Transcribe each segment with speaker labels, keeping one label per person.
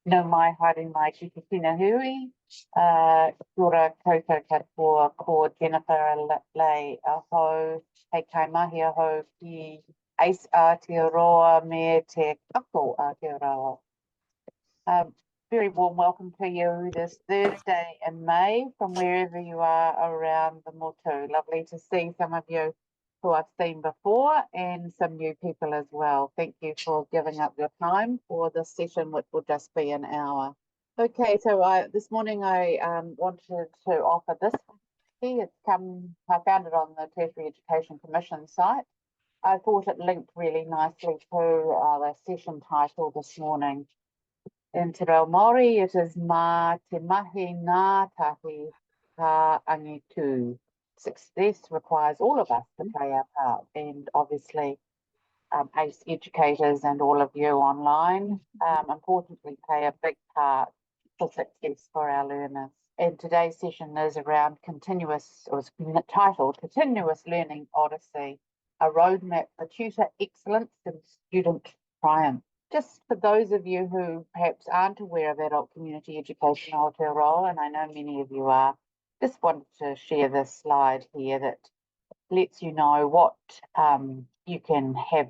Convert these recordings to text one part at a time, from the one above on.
Speaker 1: No mai haere mai ki te tina hui. Kura koutou katoa ko Jennifer Lei aho hei kai mahi aho ki Ace Aotearoa me te kako Aotearoa. Very warm welcome to you this Thursday in May from wherever you are around the motu. Lovely to see some of you who I've seen before and some new people as well. Thank you for giving up your time for this session, which will just be an hour. Okay, so this morning I wanted to offer this. I found it on the Tertiary Education Commission site. I thought it linked really nicely to the session title this morning. In Te Reo Māori, it is mā te mahi ngā tahi ka angitu. Success requires all of us to play our part, and obviously ACE educators and all of you online, importantly, play a big part for success for our learners. And today's session is around titled Continuous Learning Odyssey, a roadmap for tutor excellence and student triumph. Just for those of you who perhaps aren't aware of adult community education Aotearoa, and I know many of you are, just wanted to share this slide here that lets you know what you can have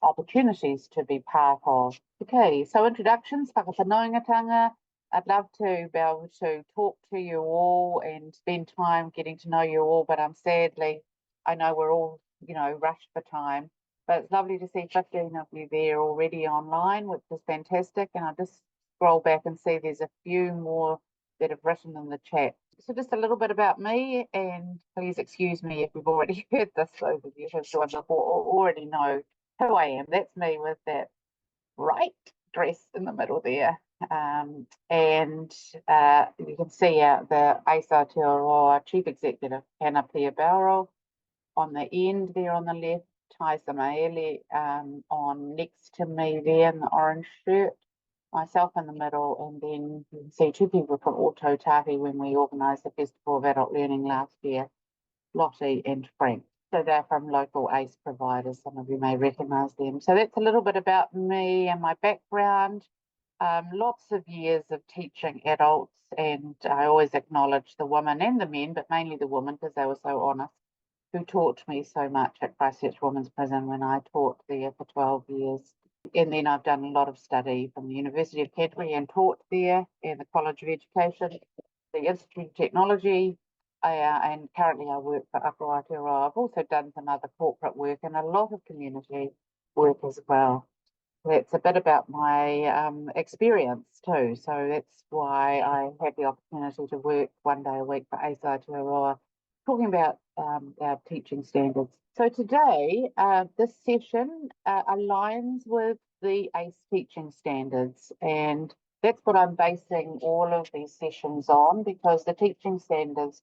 Speaker 1: opportunities to be part of. Okay, so introductions, whakawhanaungatanga. I'd love to be able to talk to you all and spend time getting to know you all, but sadly, I know we're all, rushed for time. But it's lovely to see 15 of you there already online, which is fantastic. And I'll just scroll back and see there's a few more that have written in the chat. So just a little bit about me, and please excuse me if you've already heard this, those of you who have joined before already know who I am. That's me with that right dress in the middle there. And you can see the Ace Aotearoa Chief Executive, Hannah Pia-Barrel, on the end there on the left, Tai Samaele on next to me there in the orange shirt, myself in the middle, and then you can see two people from Ōtautahi when we organised the Festival of Adult Learning last year, Lottie and Frank. So they're from local ACE providers. Some of you may recognise them. So that's a little bit about me and my background. Lots of years of teaching adults, and I always acknowledge the women and the men, but mainly the women because they were so honest, who taught me so much at Christchurch Women's Prison when I taught there for 12 years. And then I've done a lot of study from the University of Canterbury and taught there, and the College of Education, the Institute of Technology, and currently I work for Upper Aotearoa. I've also done some other corporate work and a lot of community work as well. That's a bit about my experience too. So that's why I had the opportunity to work one day a week for ACE Aotearoa, talking about our teaching standards. So today, this session aligns with the ACE teaching standards, and that's what I'm basing all of these sessions on, because the teaching standards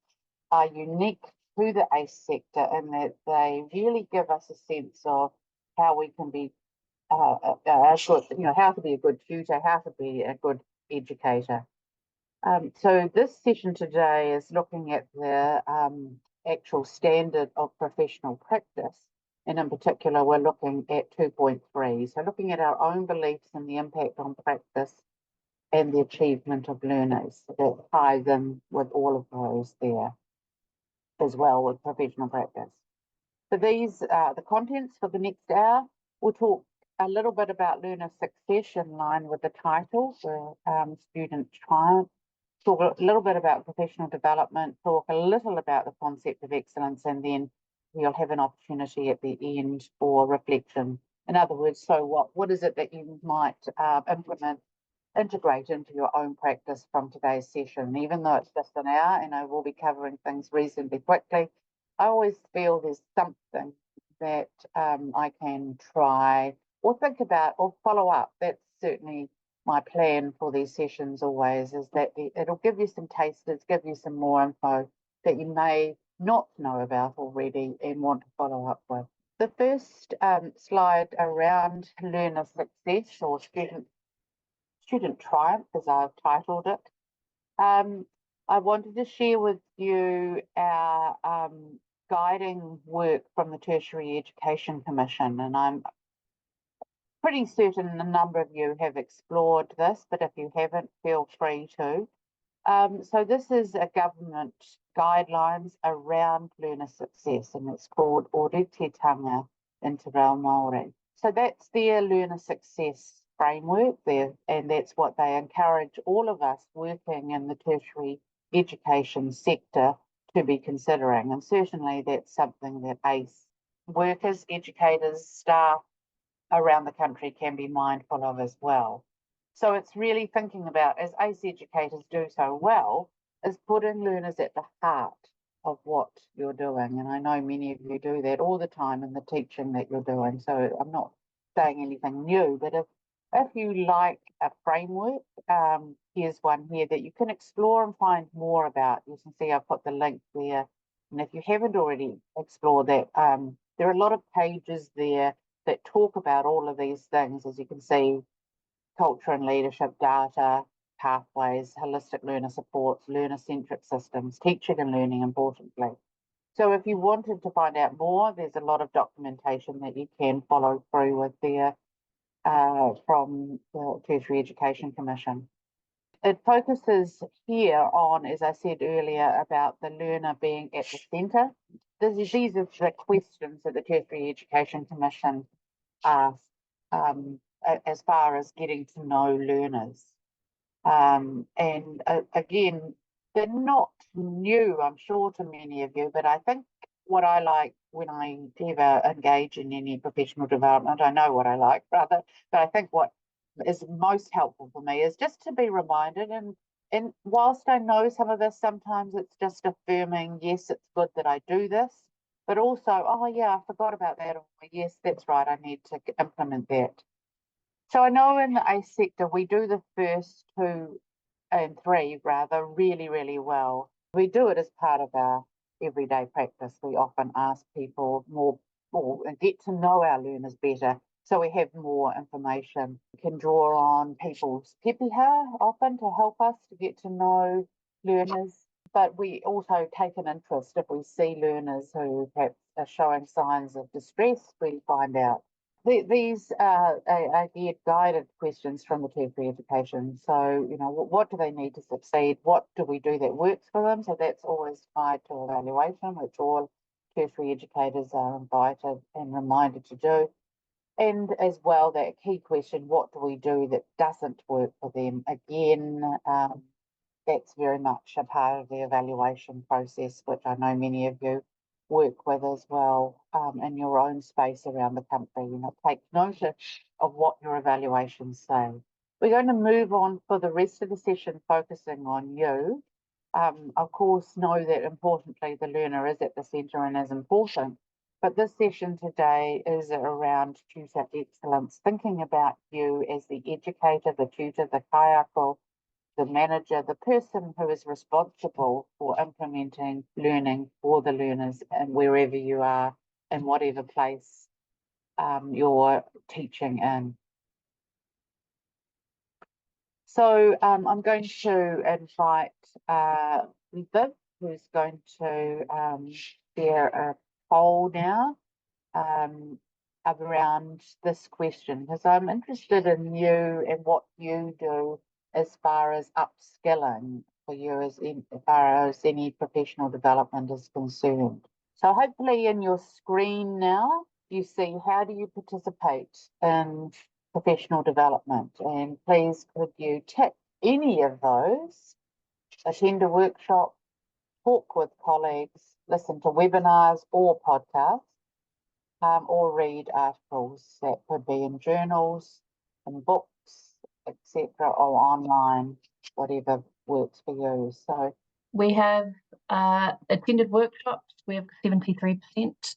Speaker 1: are unique to the ACE sector in that they really give us a sense of how we can be how to be a good tutor, how to be a good educator. So this session today is looking at the actual standard of professional practice. And in particular, we're looking at 2.3. So looking at our own beliefs and the impact on practice and the achievement of learners. That ties in with all of those there as well with professional practice. So these are the contents for the next hour. We'll talk a little bit about learner success in line with the title for student triumph. Talk a little bit about professional development, talk a little about the concept of excellence, and then we'll have an opportunity at the end for reflection. In other words, so what is it that you might integrate into your own practice from today's session? Even though it's just an hour and I will be covering things reasonably quickly, I always feel there's something that I can try or think about or follow up. That's certainly my plan for these sessions always, is that it'll give you some tasters, give you some more info that you may not know about already and want to follow up with. The first slide around learner success or student triumph, as I've titled it. I wanted to share with you our guiding work from the Tertiary Education Commission, and I'm pretty certain a number of you have explored this, but if you haven't, feel free to. So this is a government guidelines around learner success, and it's called Oretitanga in Te Reo Māori. So that's their learner success framework there, and that's what they encourage all of us working in the tertiary education sector to be considering. And certainly that's something that ACE workers, educators, staff around the country can be mindful of as well. So it's really thinking about, as ACE educators do so well, is putting learners at the heart of what you're doing. And I know many of you do that all the time in the teaching that you're doing. So I'm not saying anything new, but if you like a framework, here's one here that you can explore and find more about. You can see I've put the link there. And if you haven't already explored that, there are a lot of pages there that talk about all of these things, as you can see, culture and leadership, data, pathways, holistic learner supports, learner-centric systems, teaching and learning, importantly. So if you wanted to find out more, there's a lot of documentation that you can follow through with there from the Tertiary Education Commission. It focuses here on, as I said earlier, about the learner being at the centre. These are the questions that the Tertiary Education Commission asks as far as getting to know learners. Again, they're not new, I'm sure, to many of you, but I think what I like when I ever engage in any professional development, I know what I like, rather, but I think what is most helpful for me is just to be reminded, and whilst I know some of this, sometimes it's just affirming, yes, it's good that I do this, but also, oh yeah, I forgot about that, or yes, that's right, I need to implement that. So I know in the ACE sector, we do the first 2 and 3 rather really, really well. We do it as part of our everyday practice. We often ask people more and get to know our learners better, so we have more information. We can draw on people's pepeha often to help us to get to know learners, but we also take an interest if we see learners who perhaps are showing signs of distress. We find out. These are guided questions from the tertiary education. So, you know, what do they need to succeed? What do we do that works for them? So that's always tied to evaluation, which all tertiary educators are invited and reminded to do. And as well, that key question, what do we do that doesn't work for them? Again, that's very much a part of the evaluation process, which I know many of you work with as well in your own space around the country. You know, take notice of what your evaluations say. We're going to move on for the rest of the session, focusing on you. Of course, know that importantly, the learner is at the centre and is important. But this session today is around tutor excellence, thinking about you as the educator, the tutor, the kaiako, the manager, the person who is responsible for implementing learning for the learners and wherever you are, in whatever place you're teaching in. So I'm going to invite Viv, who's going to share a poll now around this question, because I'm interested in you and what you do as far as upskilling for you as far as any professional development is concerned. So hopefully in your screen now, you see how do you participate in professional development, and please could you tick any of those: attend a workshop, talk with colleagues, listen to webinars or podcasts, or read articles that could be in journals, in books, etc., or online, whatever works for you. So
Speaker 2: we have attended workshops. We have 73%.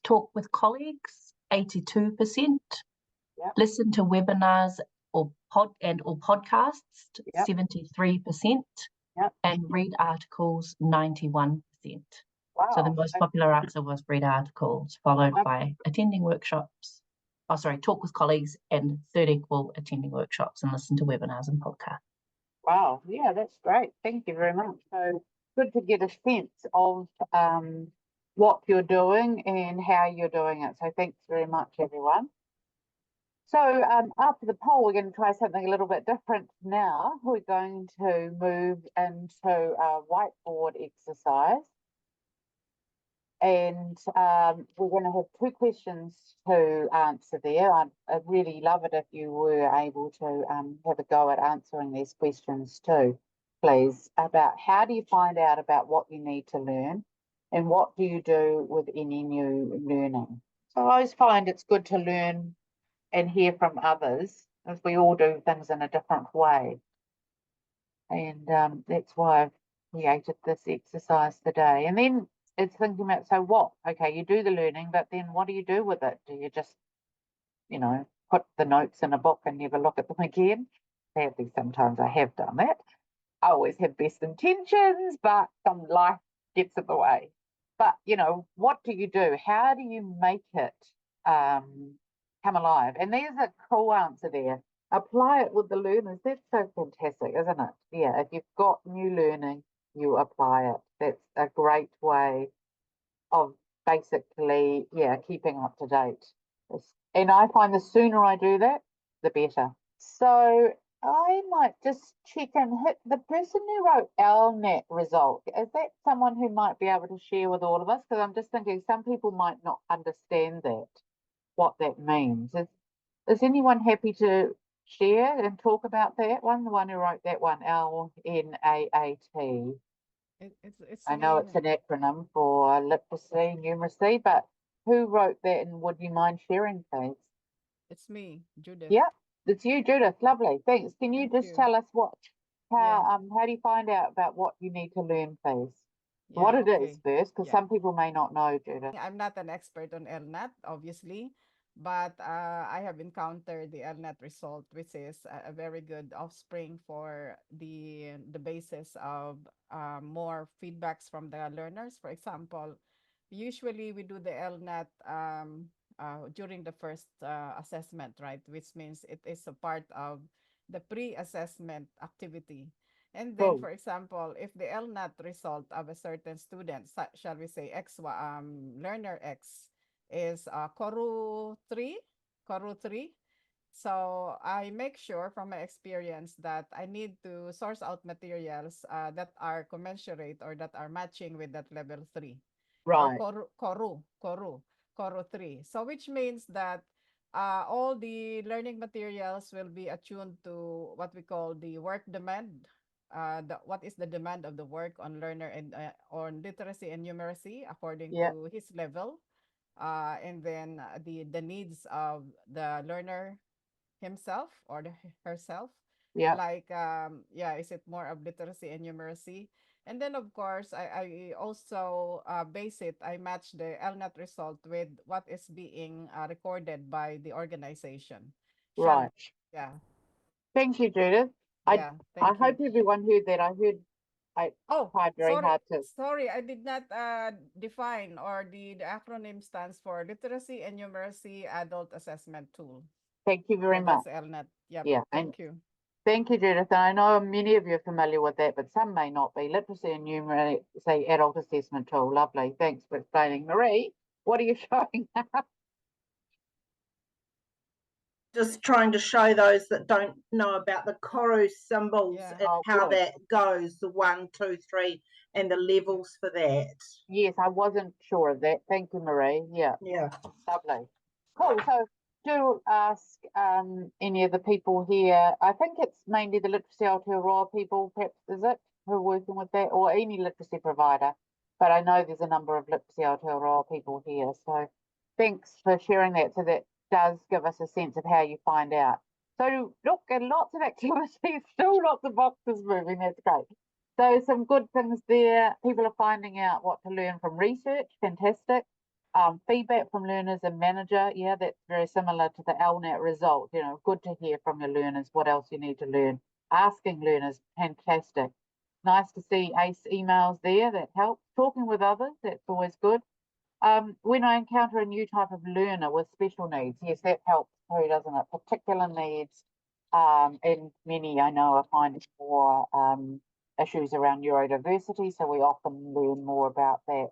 Speaker 2: Talk with colleagues, 82%.
Speaker 1: Yep.
Speaker 2: Listen to webinars or podcasts, yep. 73%.
Speaker 1: Yep.
Speaker 2: And read articles, 91%.
Speaker 1: Wow.
Speaker 2: So the most popular answer was read articles, followed by attending workshops. Oh, sorry, talk with colleagues, and third equal attending workshops and listen to webinars and podcasts.
Speaker 1: Wow, yeah, that's great. Thank you very much. So good to get a sense of what you're doing and how you're doing it. So thanks very much, everyone. So after the poll, we're going to try something a little bit different now. We're going to move into a whiteboard exercise. And we're going to have 2 questions to answer there. I'd really love it if you were able to have a go at answering these questions too, please, about how do you find out about what you need to learn and what do you do with any new learning. So I always find it's good to learn and hear from others, as we all do things in a different way. And that's why I've created this exercise today. And then it's thinking about, so what? Okay, you do the learning, but then what do you do with it? Do you just, put the notes in a book and never look at them again? Sadly, sometimes I have done that. I always have best intentions, but some life gets in the way. But, what do you do? How do you make it come alive? And there's a cool answer there. Apply it with the learners. That's so fantastic, isn't it? Yeah, if you've got new learning, you apply it. That's a great way of basically, keeping up to date. And I find the sooner I do that, the better. So I might just check and hit the person who wrote LNAT result. Is that someone who might be able to share with all of us? Because I'm just thinking some people might not understand that, what that means. Is anyone happy to share and talk about that one? The one who wrote that one, LNAAT.
Speaker 3: It's
Speaker 1: I know
Speaker 3: me.
Speaker 1: it's an acronym for literacy, numeracy, but who wrote that and would you mind sharing, please?
Speaker 3: It's me, Judith.
Speaker 1: Yeah, it's you, Judith. Lovely. Thanks. Can you
Speaker 3: Thank
Speaker 1: just
Speaker 3: you.
Speaker 1: tell us
Speaker 3: Yeah.
Speaker 1: how do you find out about what you need to learn, please?
Speaker 3: Yeah,
Speaker 1: What it is
Speaker 3: okay.
Speaker 1: first, because
Speaker 3: Yeah.
Speaker 1: some people may not know, Judith.
Speaker 3: I'm not an expert on LNAT, obviously, but I have encountered the LNAT result, which is a very good offspring for the basis of more feedbacks from the learners. For example, usually we do the LNAT during the first assessment, right? Which means it is a part of the pre-assessment activity. And then,
Speaker 1: Cool.
Speaker 3: for example, if the LNAT result of a certain student, shall we say learner X is Koru 3, Koru 3. So I make sure from my experience that I need to source out materials that are commensurate or that are matching with that level 3 or
Speaker 1: Right.
Speaker 3: Koru 3. So which means that all the learning materials will be attuned to what we call the work demand. What is the demand of the work on learner and on literacy and numeracy according
Speaker 1: Yeah.
Speaker 3: to his level, and then the needs of the learner himself or herself.
Speaker 1: Yeah.
Speaker 3: Like is it more of literacy and numeracy? And then of course I also base it. I match the LNAT result with what is being recorded by the organization.
Speaker 1: Right.
Speaker 3: Yeah.
Speaker 1: Thank you, Judith. I
Speaker 3: Yeah.
Speaker 1: I
Speaker 3: Thank you.
Speaker 1: hope everyone heard that. I
Speaker 3: Oh,
Speaker 1: tried very hard to.
Speaker 3: sorry, I did not define, or the acronym stands for Literacy and Numeracy Adult Assessment Tool.
Speaker 1: Thank you very
Speaker 3: Yeah,
Speaker 1: much.
Speaker 3: that's LNAT. Yep.
Speaker 1: Yeah, and
Speaker 3: Thank you.
Speaker 1: thank you, Judith. And I know many of you are familiar with that, but some may not be. Literacy and numeracy adult assessment tool. Lovely. Thanks for explaining. Marie, what are you showing?
Speaker 4: Just trying to show those that don't know about the Koru symbols
Speaker 3: Yeah.
Speaker 4: and
Speaker 1: Oh,
Speaker 4: how
Speaker 1: good.
Speaker 4: that goes, the 1, 2, 3, and the levels for that.
Speaker 1: Yes, I wasn't sure of that. Thank you, Marie. Yeah,
Speaker 4: Yeah.
Speaker 1: lovely. Cool. So do ask any of the people here. I think it's mainly the Literacy Aotearoa people, perhaps, is it, who are working with that, or any literacy provider. But I know there's a number of Literacy Aotearoa people here. So thanks for sharing that. So that does give us a sense of how you find out. So look, and lots of activities, still lots of boxes moving. That's great. So some good things there. People are finding out what to learn from research. Fantastic. Feedback from learners and manager. Yeah, that's very similar to the LNAT result. Good to hear from your learners what else you need to learn. Asking learners, fantastic. Nice to see ACE emails there. That helps. Talking with others, that's always good. When I encounter a new type of learner with special needs, yes, that helps too, doesn't it? Particular needs, and many I know are finding more issues around neurodiversity, so we often learn more about that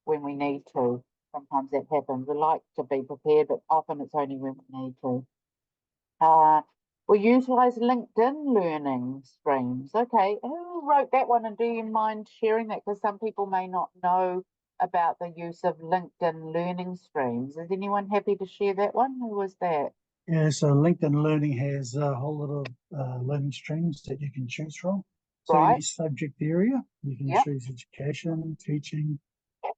Speaker 1: when we need to. Sometimes that happens. We like to be prepared, but often it's only when we need to. We utilize LinkedIn learning streams. Okay, who wrote that one, and do you mind sharing that? Because some people may not know about the use of LinkedIn learning streams. Is anyone happy to share that one? Who was that?
Speaker 5: Yeah, so LinkedIn Learning has a whole lot of learning streams that you can choose from. So
Speaker 1: Right.
Speaker 5: each subject area, you can
Speaker 1: Yep.
Speaker 5: choose education, teaching,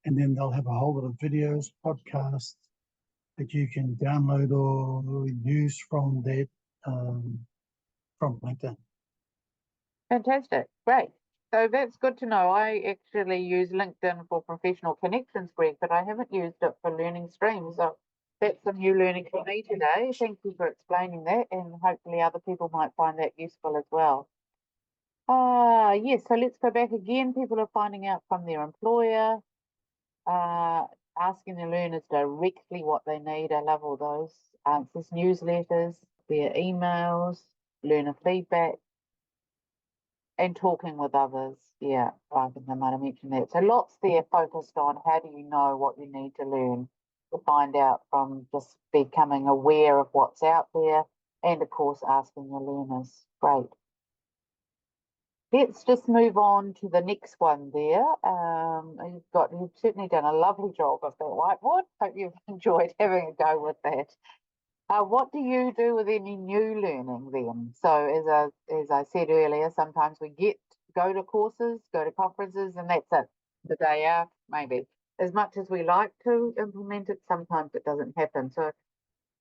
Speaker 5: and then they'll have a whole lot of videos, podcasts that you can download or use from that from LinkedIn.
Speaker 1: Fantastic. Great. So that's good to know. I actually use LinkedIn for professional connections, Greg, but I haven't used it for learning streams. So that's some new learning for me today. Thank you for explaining that, and hopefully other people might find that useful as well. Yes, so let's go back again. People are finding out from their employer, asking the learners directly what they need. I love all those answers, newsletters, their emails, learner feedback, and talking with others. Yeah, I think I might have mentioned that. So lots there focused on how do you know what you need to learn, to find out from just becoming aware of what's out there, and of course asking the learners. Great. Let's just move on to the next one there. You've certainly done a lovely job of that whiteboard. Hope you've enjoyed having a go with that. What do you do with any new learning then? So as I said earlier, sometimes we go to courses, go to conferences, and that's it. The day out, maybe. As much as we like to implement it, sometimes it doesn't happen. So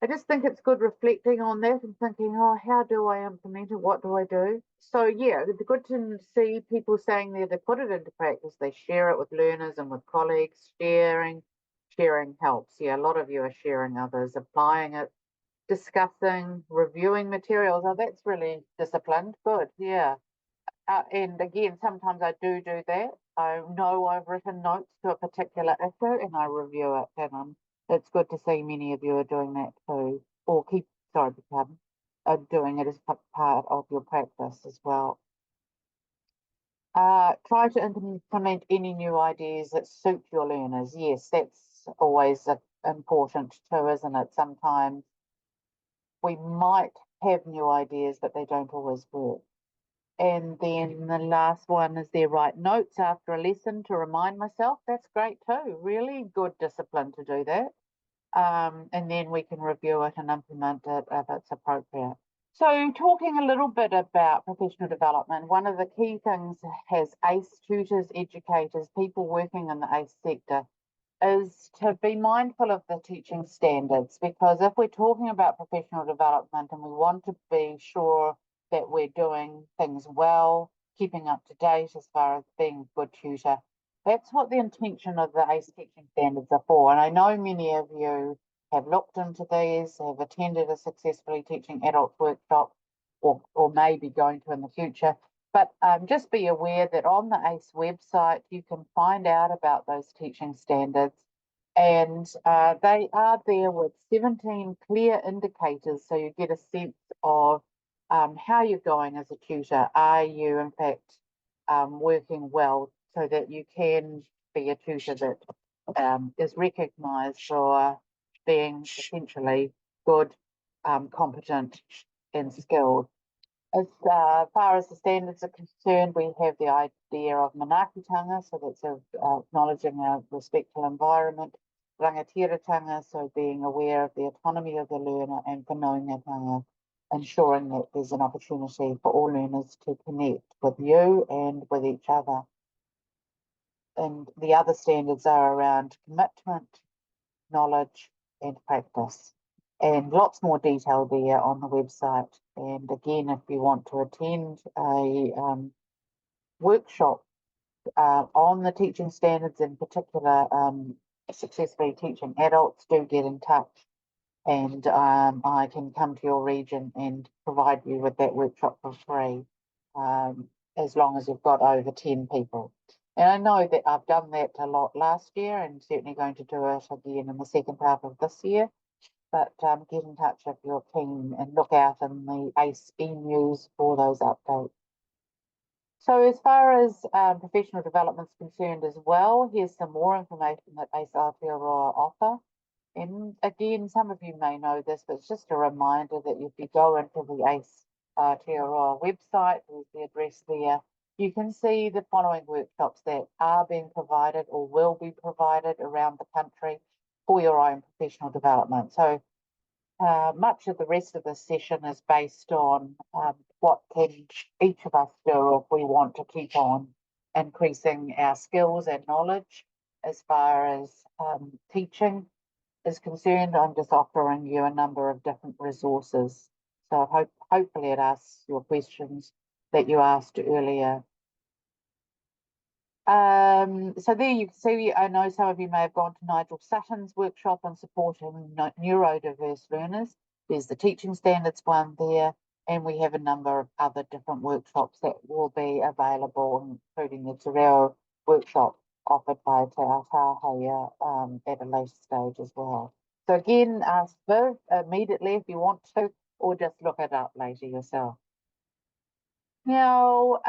Speaker 1: I just think it's good reflecting on that and thinking, oh, how do I implement it? What do I do? So yeah, it's good to see people saying there they put it into practice. They share it with learners and with colleagues. Sharing helps. Yeah, a lot of you are sharing others, applying it, discussing, reviewing materials. Oh, that's really disciplined. Good. Yeah. And again, sometimes I do that. I know I've written notes to a particular issue and I review it. And it's good to see many of you are doing that too, or doing it as part of your practice as well. Try to implement any new ideas that suit your learners. Yes, that's always important too, isn't it? Sometimes we might have new ideas, but they don't always work. And then the last one is there, write notes after a lesson to remind myself. That's great too. Really good discipline to do that. And then we can review it and implement it if it's appropriate. So talking a little bit about professional development, one of the key things as ACE tutors, educators, people working in the ACE sector is to be mindful of the teaching standards, because if we're talking about professional development and we want to be sure that we're doing things well, keeping up to date as far as being a good tutor, that's what the intention of the ACE teaching standards are for. And I know many of you have looked into these, have attended a successfully teaching adults workshop, or maybe going to in the future. But just be aware that on the ACE website, you can find out about those teaching standards. And they are there with 17 clear indicators, so you get a sense of how you're going as a tutor. Are you, in fact, working well so that you can be a tutor that is recognised for being essentially good, competent, and skilled. As far as the standards are concerned, we have the idea of manaakitanga, so that's acknowledging a respectful environment, rangatiratanga, so being aware of the autonomy of the learner, and whanaungatanga, ensuring that there's an opportunity for all learners to connect with you and with each other. And the other standards are around commitment, knowledge, and practice. And lots more detail there on the website. And again, if you want to attend a workshop on the teaching standards, in particular successfully teaching adults, do get in touch. And I can come to your region and provide you with that workshop for free, as long as you've got over 10 people. And I know that I've done that a lot last year and certainly going to do it again in the second half of this year. But get in touch if you're keen and look out in the ACE e-news for those updates. So as far as professional development is concerned as well, here's some more information that ACE Aotearoa offer. And again, some of you may know this, but it's just a reminder that if you go into the ACE Aotearoa website, there's the address there, you can see the following workshops that are being provided or will be provided around the country for your own professional development. So much of the rest of this session is based on what can each of us do if we want to keep on increasing our skills and knowledge as far as teaching is concerned. I'm just offering you a number of different resources. So hopefully it asks your questions that you asked earlier. So there you can see, I know some of you may have gone to Nigel Sutton's workshop on supporting neurodiverse learners. There's the teaching standards one there, and we have a number of other different workshops that will be available, including the Te Reo workshop offered by Te Aotearoa at a later stage as well. So again, ask Viv immediately if you want to, or just look it up later yourself. Now,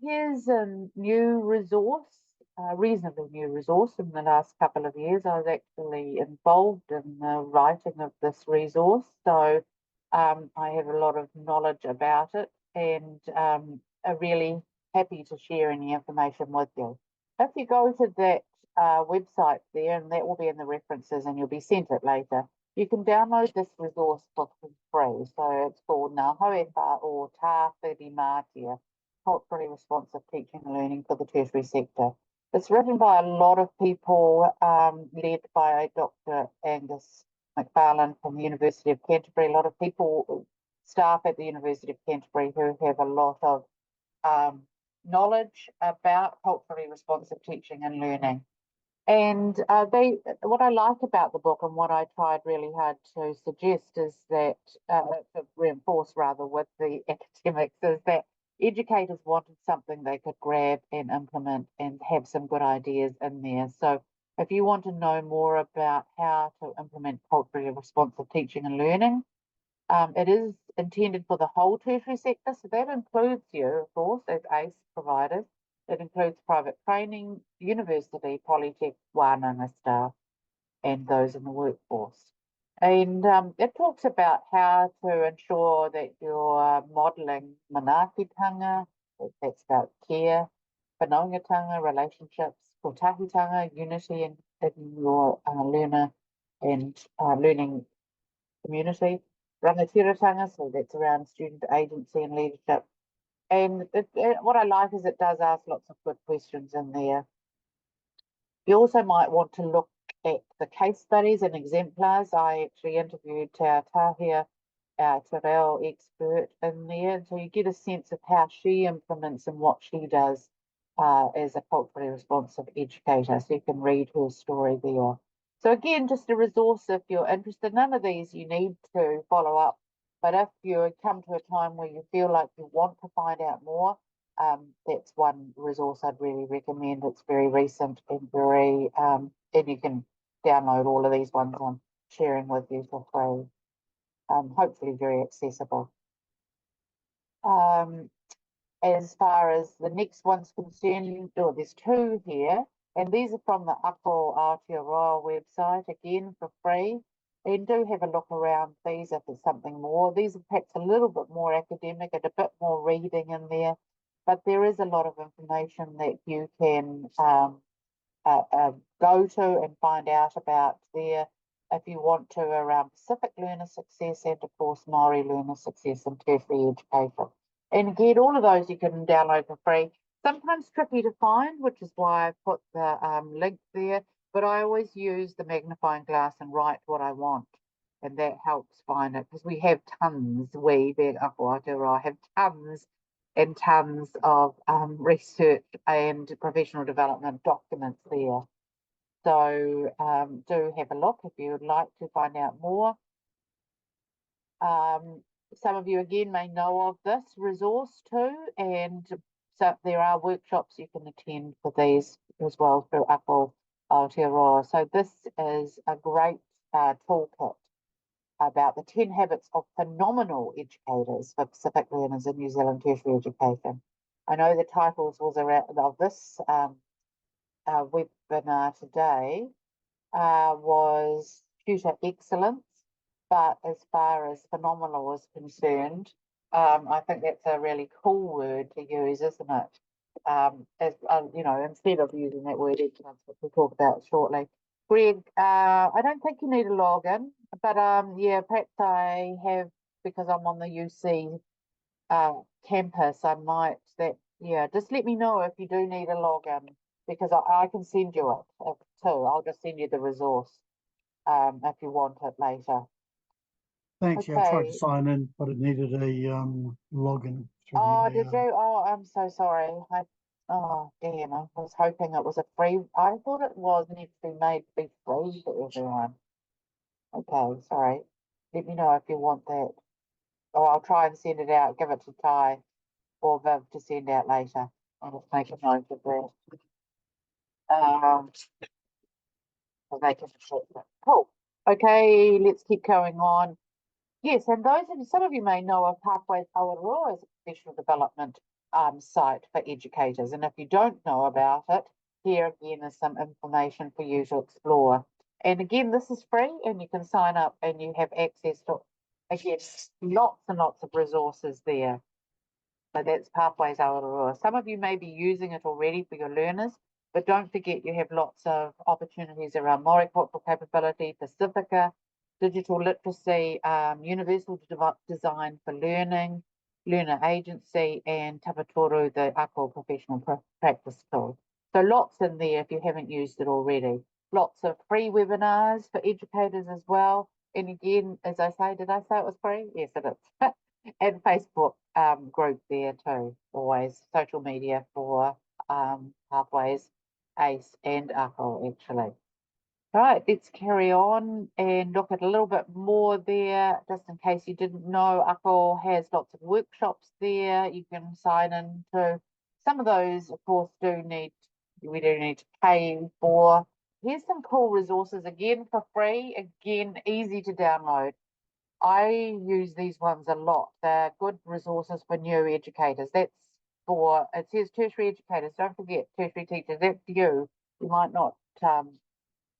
Speaker 1: here's a new resource, a reasonably new resource in the last couple of years. I was actually involved in the writing of this resource, so I have a lot of knowledge about it, and I'm really happy to share any information with you. If you go to that website there, and that will be in the references, and you'll be sent it later, you can download this resource for free. So it's called Ngā Hauewha o Tā Whiri Mātia, Culturally Responsive Teaching and Learning for the Tertiary Sector. It's written by a lot of people, led by Dr. Angus McFarlane from the University of Canterbury. A lot of people, staff at the University of Canterbury, who have a lot of knowledge about culturally responsive teaching and learning. And what I like about the book, and what I tried really hard to suggest, is that, to reinforce rather with the academics, is that educators wanted something they could grab and implement and have some good ideas in there. So if you want to know more about how to implement culturally responsive teaching and learning, it is intended for the whole tertiary sector. So that includes you, of course, as ACE providers. It includes private training, university, polytech, wānanga staff, and those in the workforce. And it talks about how to ensure that you're modelling manaakitanga, that's about care, whanaungatanga, relationships, kotahitanga, unity in your learner and learning community, rangatiratanga, so that's around student agency and leadership. And what I like is it does ask lots of good questions in there. You also might want to look at the case studies and exemplars. I actually interviewed Te Aotearoa, our Te Reo expert in there, so you get a sense of how she implements and what she does as a culturally responsive educator. So you can read her story there. So again, just a resource if you're interested. None of these you need to follow up, but if you come to a time where you feel like you want to find out more, that's one resource I'd really recommend. It's very recent and very, and you can download all of these ones I'm sharing with you for free. Hopefully very accessible. As far as the next one's concerned, there's two here, and these are from the Ako Aotearoa website, again for free. And do have a look around these if there's something more. These are perhaps a little bit more academic and a bit more reading in there, but there is a lot of information that you can go to and find out about there if you want to around Pacific learner success and of course Māori learner success in tertiary education. And again, all of those you can download for free. Sometimes tricky to find, which is why I put the link there, but I always use the magnifying glass and write what I want. And that helps find it, because we have tons, being Ako Aotearoa, have tons and tons of research and professional development documents there. So do have a look if you would like to find out more. Some of you again may know of this resource too, and so there are workshops you can attend for these as well through Ako Aotearoa. So this is a great toolkit about the 10 habits of phenomenal educators for Pacific learners in New Zealand tertiary education. I know the titles was around of this webinar today was tutor excellence, but as far as phenomenal is concerned, I think that's a really cool word to use, isn't it? As you know, instead of using that word excellence, which we'll talk about shortly. Greg, I don't think you need a login, but yeah, perhaps I have, because I'm on the UC campus, I might yeah, just let me know if you do need a login, because I can send you it too. I'll just send you the resource if you want it later.
Speaker 5: Thanks. Yeah, I tried to
Speaker 1: Okay.
Speaker 5: sign in, but it needed a login. Through
Speaker 1: Oh,
Speaker 5: the,
Speaker 1: did you? Oh, I'm so sorry. Oh, damn, I was hoping it was a free. I thought it was needs to be made to be free for everyone. Okay, sorry. Let me know if you want that. Or I'll try and send it out, give it to Ty or Viv to send out later. I'll just make a note of that. So they can accept it. Cool. Okay, let's keep going on. Yes, and some of you may know of Pathways Aotearoa as a professional development site for educators. And if you don't know about it, here again is some information for you to explore. And again, this is free and you can sign up and you have access to, again, lots and lots of resources there. So that's Pathways Aotearoa. Some of you may be using it already for your learners, but don't forget you have lots of opportunities around Māori cultural capability, Pacifica, digital literacy, universal design for learning, learner agency, and Tapatoru, the Ako professional practice tool. So lots in there if you haven't used it already. Lots of free webinars for educators as well. And again, as I say, did I say it was free? Yes, it is. And Facebook group there too, always social media for Pathways, ACE and ACO actually. All right, let's carry on and look at a little bit more there, just in case you didn't know. ACO has lots of workshops there you can sign into. Some of those, of course, we do need to pay for. Here's some cool resources again for free, again, easy to download. I use these ones a lot. They're good resources for new educators. That's for, it says tertiary educators. Don't forget tertiary teachers. That's you. You might not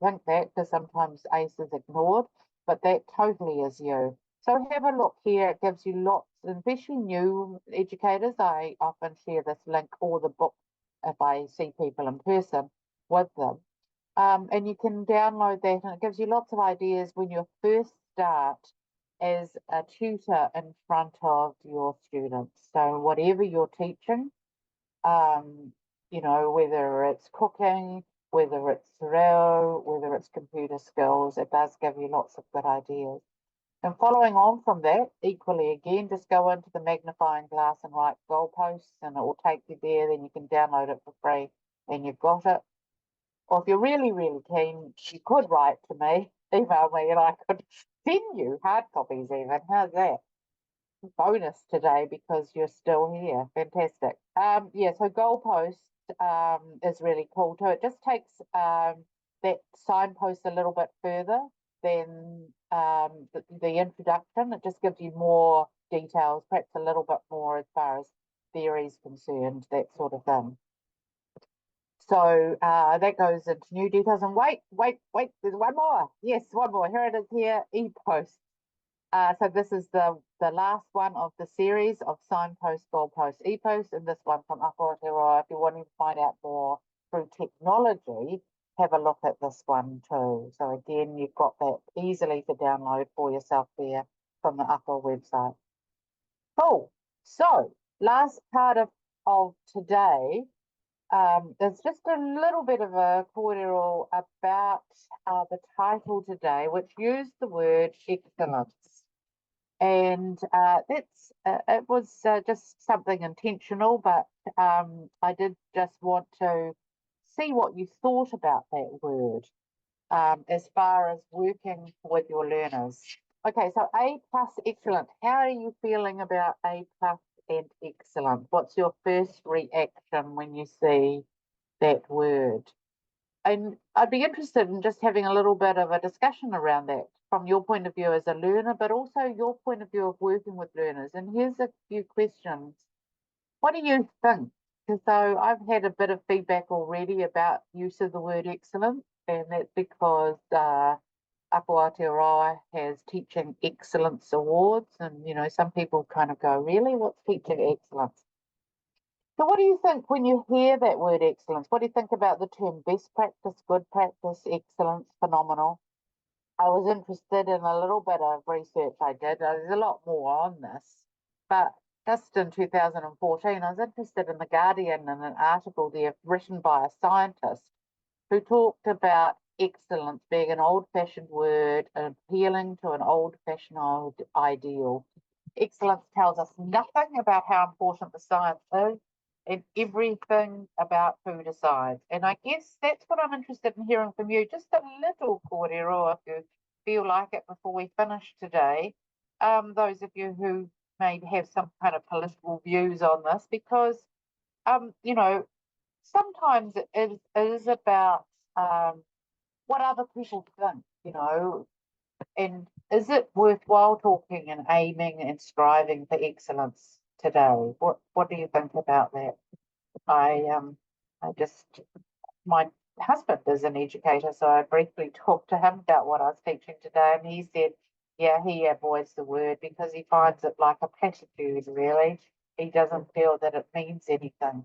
Speaker 1: think that because sometimes ACE is ignored, but that totally is you. So have a look here. It gives you lots, especially new educators. I often share this link or the book if I see people in person with them. And you can download that and it gives you lots of ideas when you first start as a tutor in front of your students. So whatever you're teaching, you know, whether it's cooking, whether it's reo, whether it's computer skills, it does give you lots of good ideas. And following on from that, equally again, just go into the magnifying glass and write goalposts and it will take you there, then you can download it for free and you've got it. Or if you're really, really keen, you could write to me, email me, and I could send you hard copies even. How's that? Bonus today because you're still here. Fantastic. Yeah, so goalpost is really cool too. It just takes that signpost a little bit further than the introduction. It just gives you more details, perhaps a little bit more as far as theory is concerned, that sort of thing. So that goes into new details. And wait, there's one more. Yes, one more. Here it is here, e-post. So this is the last one of the series of signpost, goalpost, e-post, and this one from Aotearoa. If you're wanting to find out more through technology, have a look at this one too. So again, you've got that easily to download for yourself there from the Ako website. Cool. So last part of today, there's just a little bit of a kōrero about the title today, which used the word excellence. And that's it was just something intentional, but I did just want to see what you thought about that word as far as working with your learners. Okay, so A plus excellent. How are you feeling about A plus and excellent? What's your first reaction when you see that word? And I'd be interested in just having a little bit of a discussion around that from your point of view as a learner, but also your point of view of working with learners. And here's a few questions. What do you think? Because so I've had a bit of feedback already about use of the word excellent, and that's because Aotearoa has Teaching Excellence Awards, and some people kind of go, really, what's teaching excellence? So what do you think when you hear that word excellence? What do you think about the term best practice, good practice, excellence, phenomenal? I was interested in a little bit of research I did. There's a lot more on this, but just in 2014, I was interested in The Guardian in an article there written by a scientist who talked about excellence being an old-fashioned word and appealing to an old-fashioned ideal. Excellence tells us nothing about how important the science is and everything about who decides. And I guess that's what I'm interested in hearing from you. Just a little kōrero if you feel like it before we finish today. Those of you who may have some kind of political views on this, because, sometimes it is about what other people think, and is it worthwhile talking and aiming and striving for excellence today? What do you think about that? My husband is an educator, so I briefly talked to him about what I was teaching today, and he said, yeah, he avoids the word because he finds it like a platitude, really. He doesn't feel that it means anything.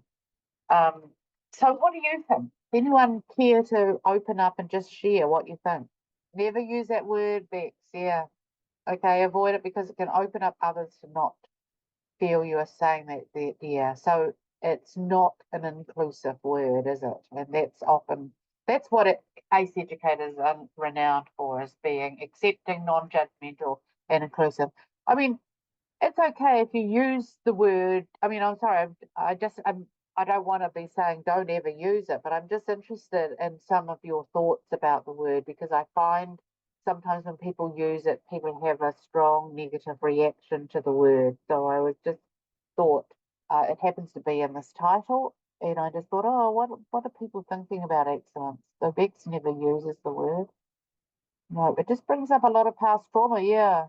Speaker 1: So what do you think? Anyone care to open up and just share what you think? Never use that word, Bex. Yeah. Okay, avoid it because it can open up others to not feel you are saying that. Yeah. So it's not an inclusive word, is it? And that's what ACE educators are renowned for, as being accepting, non-judgmental, and inclusive. I mean, it's okay if you use the word. I mean, I'm sorry, I don't want to be saying don't ever use it, but I'm just interested in some of your thoughts about the word, because I find sometimes when people use it, people have a strong negative reaction to the word. So I was just thought it happens to be in this title, and I just thought, oh, what are people thinking about excellence? So Bex never uses the word. No, it just brings up a lot of past trauma. Yeah,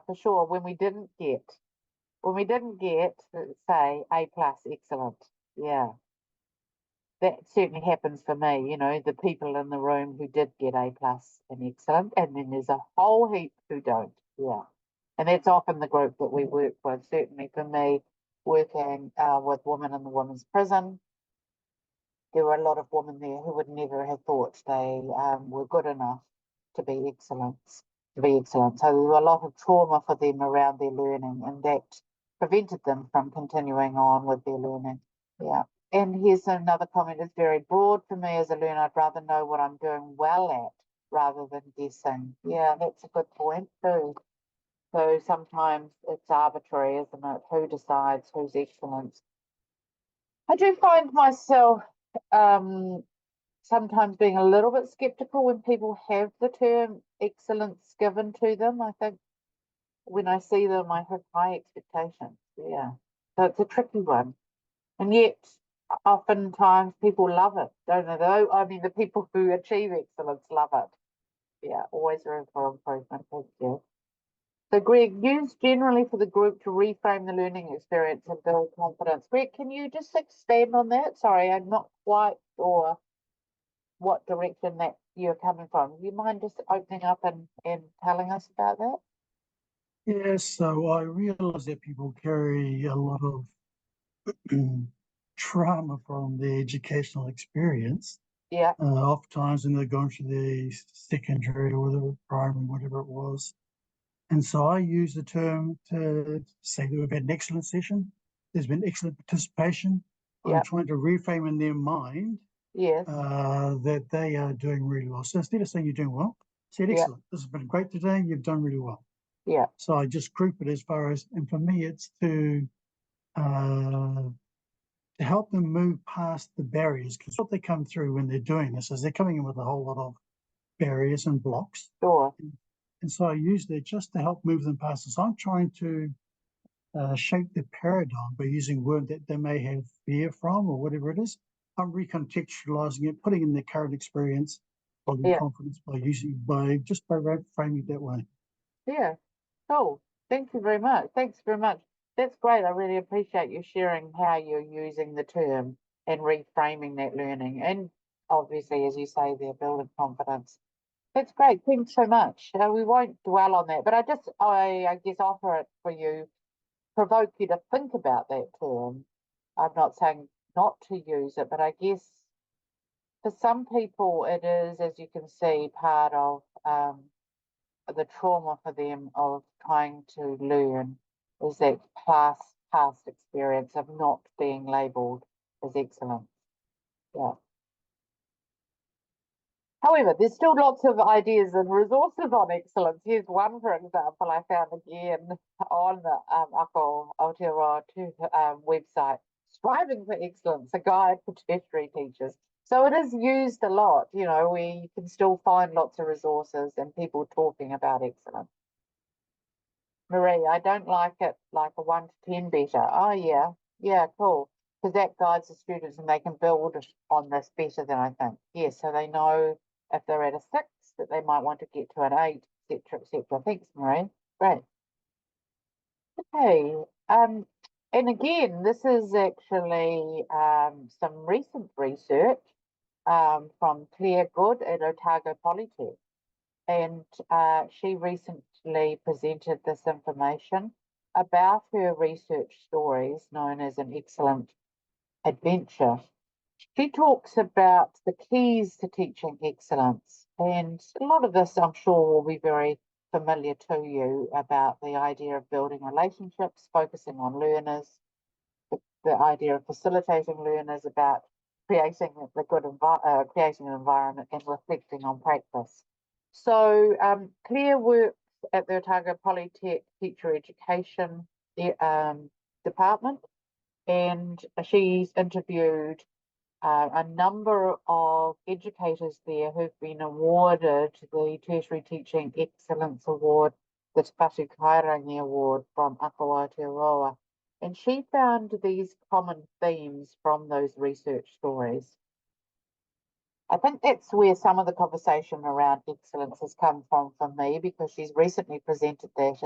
Speaker 1: for sure. When we didn't get, say, A plus excellent. Yeah, that certainly happens for me. The people in the room who did get A plus and excellent, and then there's a whole heap who don't. Yeah, and that's often the group that we work with. Certainly for me, working with women in the women's prison, there were a lot of women there who would never have thought they were good enough to be excellent. So there was a lot of trauma for them around their learning, and that prevented them from continuing on with their learning. Yeah. And here's another comment. It's very broad for me as a learner. I'd rather know what I'm doing well at rather than guessing. Yeah, that's a good point too. So sometimes it's arbitrary, isn't it? Who decides who's excellent? I do find myself sometimes being a little bit skeptical when people have the term excellence given to them. I think when I see them, I have high expectations. Yeah. So it's a tricky one. And yet, oftentimes people love it, don't they? Though, I mean, the people who achieve excellence love it. Yeah, always room for improvement. Thank you. So, Greg, used generally for the group to reframe the learning experience and build confidence. Greg, can you just expand on that? Sorry, I'm not quite sure what direction that you're coming from. Do you mind just opening up and telling us about that?
Speaker 5: Yes, so I realize that people carry a lot of trauma from their educational experience.
Speaker 1: Yeah,
Speaker 5: Oftentimes when they're going through their secondary or the primary, whatever it was. And so I use the term to say that we've had an excellent session. There's been excellent participation.
Speaker 1: yeah,
Speaker 5: I'm trying to reframe in their mind
Speaker 1: yes,
Speaker 5: that they are doing really well. So instead of saying you're doing well, say
Speaker 1: yeah,
Speaker 5: excellent. This has been great today. You've done really well.
Speaker 1: yeah,
Speaker 5: So I just group it as far as, and for me, it's to help them move past the barriers, because what they come through when they're doing this is they're coming in with a whole lot of barriers and blocks.
Speaker 1: sure.
Speaker 5: And so I use that just to help move them past this. I'm trying to shape the paradigm by using words that they may have fear from or whatever it is. I'm recontextualizing it, putting in their current experience, building
Speaker 1: Yeah,
Speaker 5: confidence by framing it that way.
Speaker 1: yeah. Cool. Thank you very much. Thanks very much. That's great. I really appreciate you sharing how you're using the term and reframing that learning. And obviously, as you say, they're building confidence. That's great. Thanks so much. We won't dwell on that, but I guess offer it for you, provoke you to think about that term. I'm not saying not to use it, but I guess for some people it is, as you can see, part of the trauma for them of trying to learn is that past experience of not being labelled as excellent. Yeah. However, there's still lots of ideas and resources on excellence. Here's one, for example, I found again on Ako Aotearoa website, Striving for Excellence, a guide for tertiary teachers. So it is used a lot, you know, we can still find lots of resources and people talking about excellence. Marie, I don't like it like a 1 to 10 better. Oh, yeah. Yeah, cool. Because that guides the students and they can build on this better than I think. Yes, so they know if they're at a 6 that they might want to get to an 8, etc., etc. Thanks, Marie. Great. Okay. And again, this is actually some recent research from Claire Good at Otago Polytech. And she recently presented this information about her research stories known as an excellent adventure. She talks about the keys to teaching excellence, and a lot of this I'm sure will be very familiar to you about the idea of building relationships, focusing on learners, the idea of facilitating learners, about creating creating an environment and reflecting on practice. So Claire works at the Otago Polytech Teacher Education Department, and she's interviewed a number of educators there who've been awarded the Tertiary Teaching Excellence Award, the Te Patu Kairangi Award from Ako Aotearoa. And she found these common themes from those research stories. I think that's where some of the conversation around excellence has come from for me, because she's recently presented that,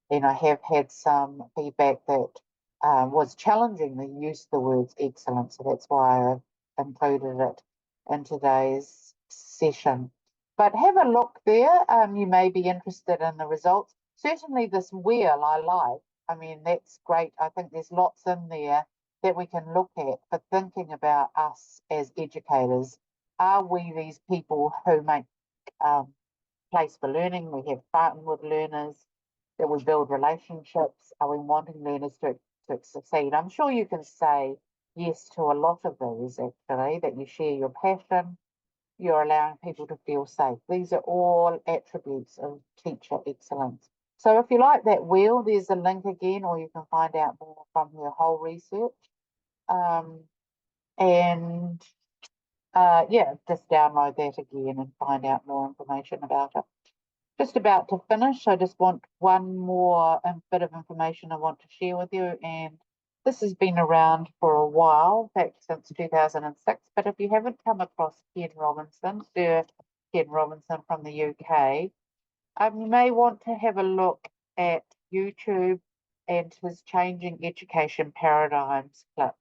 Speaker 1: and I have had some feedback that was challenging the use of the words excellence. So that's why I've included it in today's session. But have a look there. You may be interested in the results. Certainly this wheel I like. I mean, that's great. I think there's lots in there that we can look at for thinking about us as educators. Are we these people who make place for learning? We have fun with learners, that we build relationships. Are we wanting learners to succeed? I'm sure you can say yes to a lot of these, actually, that you share your passion, you're allowing people to feel safe. These are all attributes of teacher excellence. So if you like that wheel, there's a link again, or you can find out more from her whole research. Yeah, just download that again and find out more information about it. Just about to finish, I just want one more bit of information I want to share with you, and this has been around for a while, in fact since 2006, but if you haven't come across Ken Robinson, Sir Ken Robinson from the UK, you may want to have a look at YouTube and his Changing Education Paradigms clip.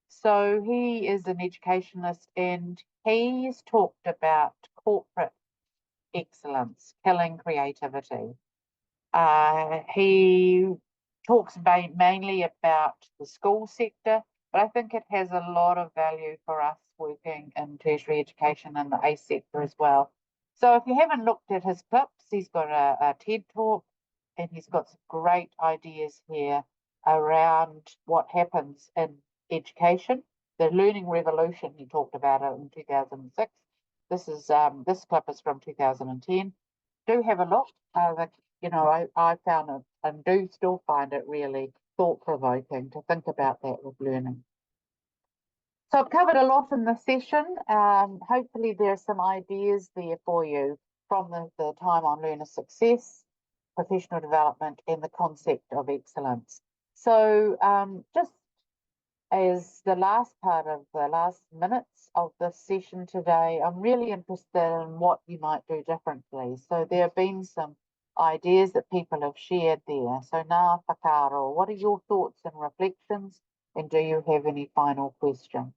Speaker 1: So he is an educationist, and he's talked about corporate excellence, killing creativity. He talks mainly about the school sector, but I think it has a lot of value for us working in tertiary education and the ACE sector as well. So if you haven't looked at his clips, he's got a TED talk, and he's got some great ideas here around what happens in education. The learning revolution, he talked about it in 2006. This clip is from 2010. Do have a look. You know, I found it and do still find it really thought-provoking to think about that with learning. So I've covered a lot in this session. Hopefully there are some ideas there for you from the time on learner success, professional development, and the concept of excellence. So just as the last part of the last minutes of this session today, I'm really interested in what you might do differently. So there have been some ideas that people have shared there. So now, whakaaro, what are your thoughts and reflections? And do you have any final questions?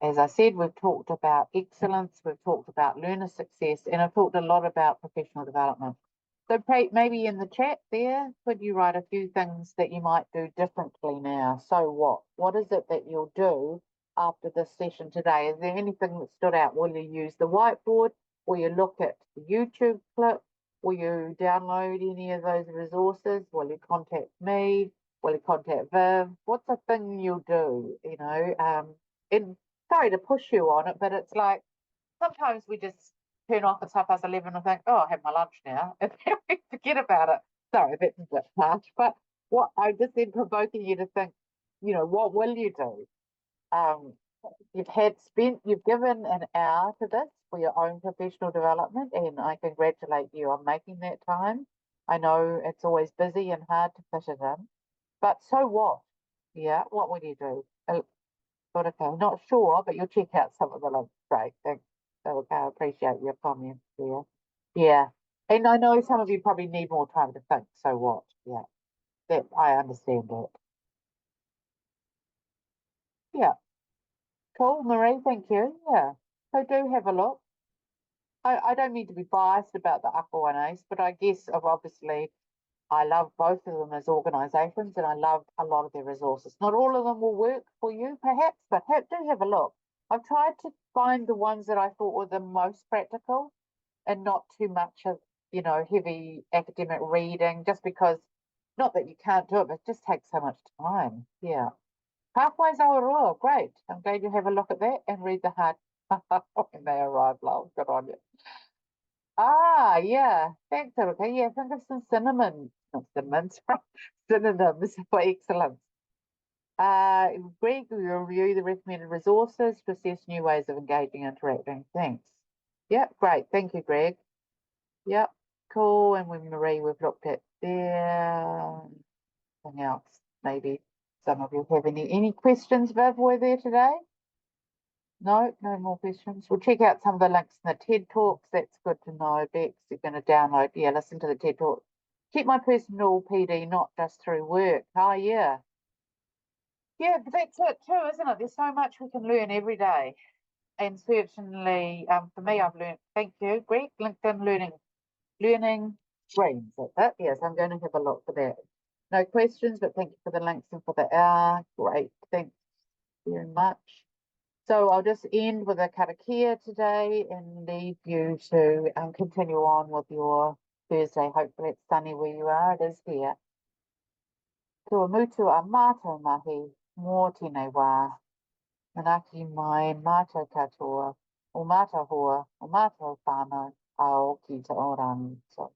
Speaker 1: as I said, we've talked about excellence, we've talked about learner success, and I've talked a lot about professional development. So maybe in the chat there, could you write a few things that you might do differently now? So what? What is it that you'll do after this session today? Is there anything that stood out? Will you use the whiteboard? Will you look at the YouTube clip? Will you download any of those resources? Will you contact me? Will you contact Viv? What's a thing you'll do? You know, and sorry to push you on it, but it's like sometimes we just turn off at 11:30 and think, oh, I have my lunch now, and then we forget about it. Sorry, that's a bit harsh, but what I just then provoking you to think, you know, what will you do? You've given an hour to this for your own professional development, and I congratulate you on making that time. I know it's always busy and hard to fit it in, but so what? Yeah, what will you do? But okay, not sure, but you'll check out some of the links. Great, thanks. So okay, I appreciate your comments there. Yeah, and I know some of you probably need more time to think. So what? Yeah, that I understand that. Yeah, cool, Marie. Thank you. Yeah, so do have a look. I don't mean to be biased about the Ako and ACE, but I guess obviously I love both of them as organisations, and I love a lot of their resources. Not all of them will work for you, perhaps, but do have a look. I've tried to find the ones that I thought were the most practical and not too much of, you know, heavy academic reading, just because, not that you can't do it, but it just takes so much time. Yeah. Pathways Aotearoa, great. I'm glad you have a look at that and read the hard when they arrive, love. Good on you. Ah, yeah. Thanks, Erica. Yeah, think of some not synonyms, synonyms for excellence. Greg, we review the recommended resources to assess new ways of engaging and interacting. Thanks. Yep, great. Thank you, Greg. Yep, cool. And with Marie, we've looked at there. Anything else? Maybe some of you have any questions, Viv, were there today? No more questions. We'll check out some of the links in the TED Talks. That's good to know. Bex, you're going to download. Yeah, listen to the TED Talk. Keep my personal PD, not just through work. Oh, yeah. Yeah, but that's it too, isn't it? There's so much we can learn every day. And certainly, for me, I've learned, thank you, Greg, LinkedIn learning streams. That's it. Yes, I'm going to have a look for that. No questions, but thank you for the links and for the hour. Great. Thanks very much. So I'll just end with a karakia today and leave you to continue on with your Thursday. Hopefully it's sunny where you are. It is here. Kua mutu a mātou mahi, mō tēnei wā. Manaki mai mātou katoa, o mātou hoa, o mātou whānau, ao ki te orangi. So